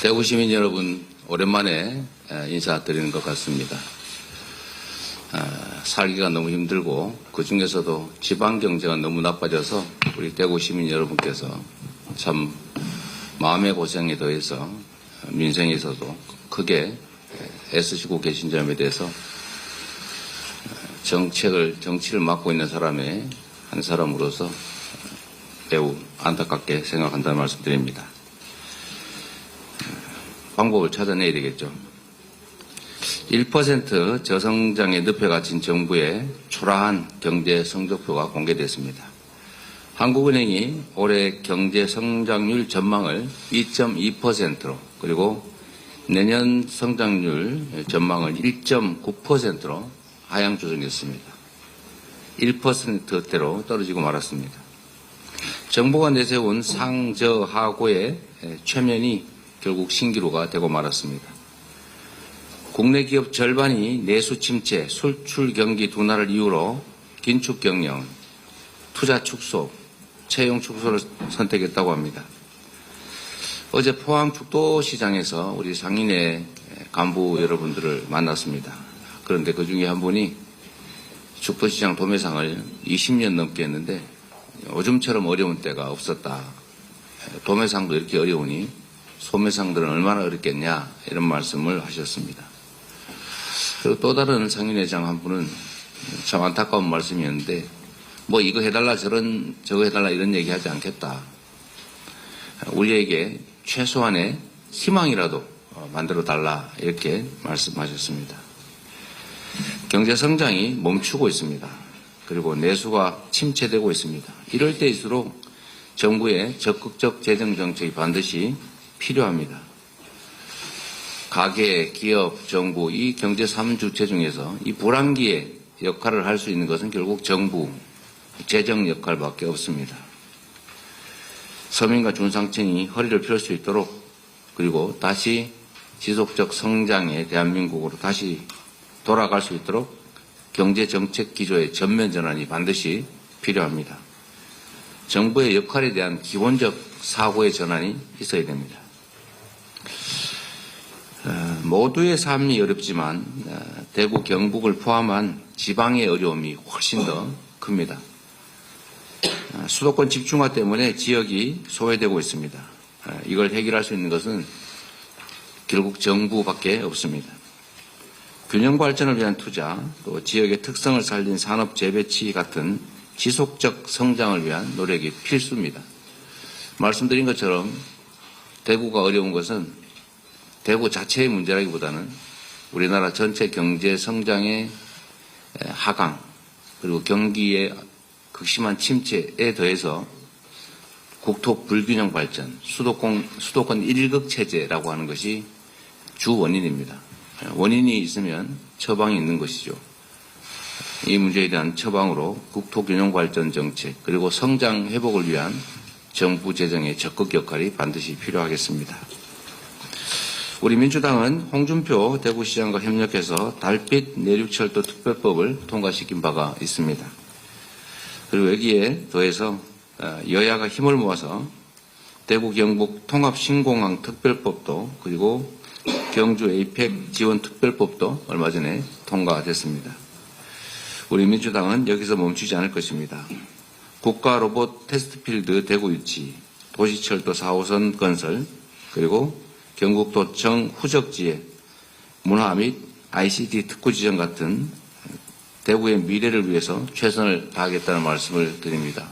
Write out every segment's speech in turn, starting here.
대구 시민 여러분, 오랜만에 인사드리는 것 같습니다. 살기가 너무 힘들고 그 중에서도 지방 경제가 너무 나빠져서 우리 대구 시민 여러분께서 참 마음의 고생에 더해서 민생에서도 크게 애쓰시고 계신 점에 대해서 정치를 맡고 있는 사람의 한 사람으로서 매우 안타깝게 생각한다는 말씀드립니다. 방법을 찾아내야 되겠죠. 1% 저성장의 늪에 갇힌 정부의 초라한 경제 성적표가 공개됐습니다. 한국은행이 올해 경제 성장률 전망을 2.2%로 그리고 내년 성장률 전망을 1.9%로 하향 조정했습니다. 1%대로 떨어지고 말았습니다. 정부가 내세운 상저하고의 최면이 결국 신기루가 되고 말았습니다. 국내 기업 절반이 내수 침체, 수출 경기 둔화를 이유로 긴축 경영, 투자 축소, 채용 축소를 선택했다고 합니다. 어제 포항 죽도시장에서 우리 상인회 간부 여러분들을 만났습니다. 그런데 그 중에 한 분이 죽도시장 도매상을 20년 넘게 했는데 요즘처럼 어려운 때가 없었다. 도매상도 이렇게 어려우니 소매상들은 얼마나 어렵겠냐 이런 말씀을 하셨습니다. 그리고 또 다른 상인회장 한 분은 참 안타까운 말씀이었는데 뭐 이거 해달라 저거 해달라 이런 얘기하지 않겠다. 우리에게 최소한의 희망이라도 만들어 달라 이렇게 말씀하셨습니다. 경제 성장이 멈추고 있습니다. 그리고 내수가 침체되고 있습니다. 이럴 때일수록 정부의 적극적 재정 정책이 반드시 필요합니다. 가계, 기업, 정부 이 경제 3주체 중에서 이 불황기에 역할을 할 수 있는 것은 결국 정부, 재정 역할밖에 없습니다. 서민과 중상층이 허리를 펼 수 있도록 그리고 다시 지속적 성장의 대한민국으로 다시 돌아갈 수 있도록 경제정책 기조의 전면 전환이 반드시 필요합니다. 정부의 역할에 대한 기본적 사고의 전환이 있어야 됩니다. 모두의 삶이 어렵지만 대구, 경북을 포함한 지방의 어려움이 훨씬 더 큽니다. 수도권 집중화 때문에 지역이 소외되고 있습니다. 이걸 해결할 수 있는 것은 결국 정부밖에 없습니다. 균형 발전을 위한 투자, 또 지역의 특성을 살린 산업 재배치 같은 지속적 성장을 위한 노력이 필수입니다. 말씀드린 것처럼 대구가 어려운 것은 대구 자체의 문제라기보다는 우리나라 전체 경제 성장의 하강 그리고 경기의 극심한 침체에 더해서 국토 불균형 발전, 수도권 1급 체제라고 하는 것이 주 원인입니다. 원인이 있으면 처방이 있는 것이죠. 이 문제에 대한 처방으로 국토 균형 발전 정책 그리고 성장 회복을 위한 정부 재정의 적극 역할이 반드시 필요하겠습니다. 우리 민주당은 홍준표 대구시장과 협력해서 달빛 내륙철도 특별법을 통과시킨 바가 있습니다. 그리고 여기에 더해서 여야가 힘을 모아서 대구 경북 통합신공항 특별법도 그리고 경주 에이펙 지원 특별법도 얼마 전에 통과됐습니다. 우리 민주당은 여기서 멈추지 않을 것입니다. 국가 로봇 테스트필드 대구 유치, 도시철도 4호선 건설, 그리고 경북도청 후적지에 문화 및 ICT 특구 지정 같은 대구의 미래를 위해서 최선을 다하겠다는 말씀을 드립니다.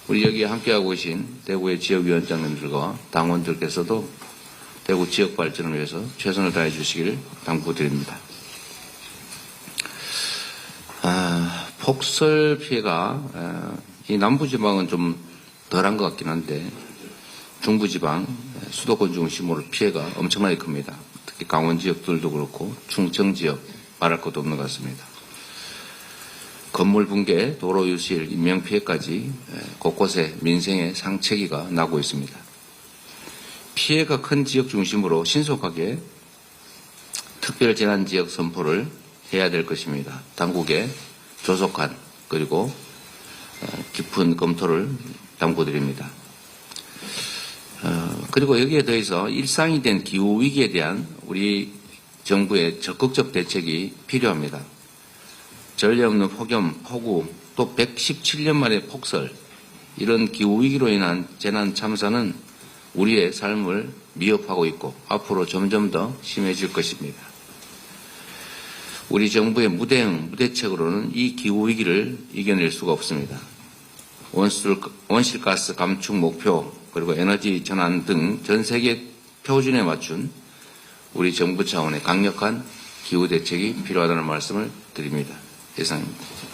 우리 여기에 함께하고 계신 대구의 지역위원장님들과 당원들께서도 대구 지역 발전을 위해서 최선을 다해 주시길 당부드립니다. 폭설 피해가 이 남부지방은 좀 덜한 것 같긴 한데 중부지방, 수도권 중심으로 피해가 엄청나게 큽니다. 특히 강원 지역들도 그렇고 충청 지역 말할 것도 없는 것 같습니다. 건물 붕괴, 도로 유실, 인명피해까지 곳곳에 민생의 상체기가 나고 있습니다. 피해가 큰 지역 중심으로 신속하게 특별재난지역 선포를 해야 될 것입니다. 당국의 조속한 그리고 깊은 검토를 당부드립니다. 그리고 여기에 더해서 일상이 된 기후위기에 대한 우리 정부의 적극적 대책이 필요합니다. 전례 없는 폭염, 폭우, 또 117년 만에 폭설, 이런 기후위기로 인한 재난 참사는 우리의 삶을 위협하고 있고 앞으로 점점 더 심해질 것입니다. 우리 정부의 무대응, 무대책으로는 이 기후위기를 이겨낼 수가 없습니다. 온실가스 감축 목표, 그리고 에너지 전환 등 전 세계 표준에 맞춘 우리 정부 차원의 강력한 기후대책이 필요하다는 말씀을 드립니다. 이상입니다.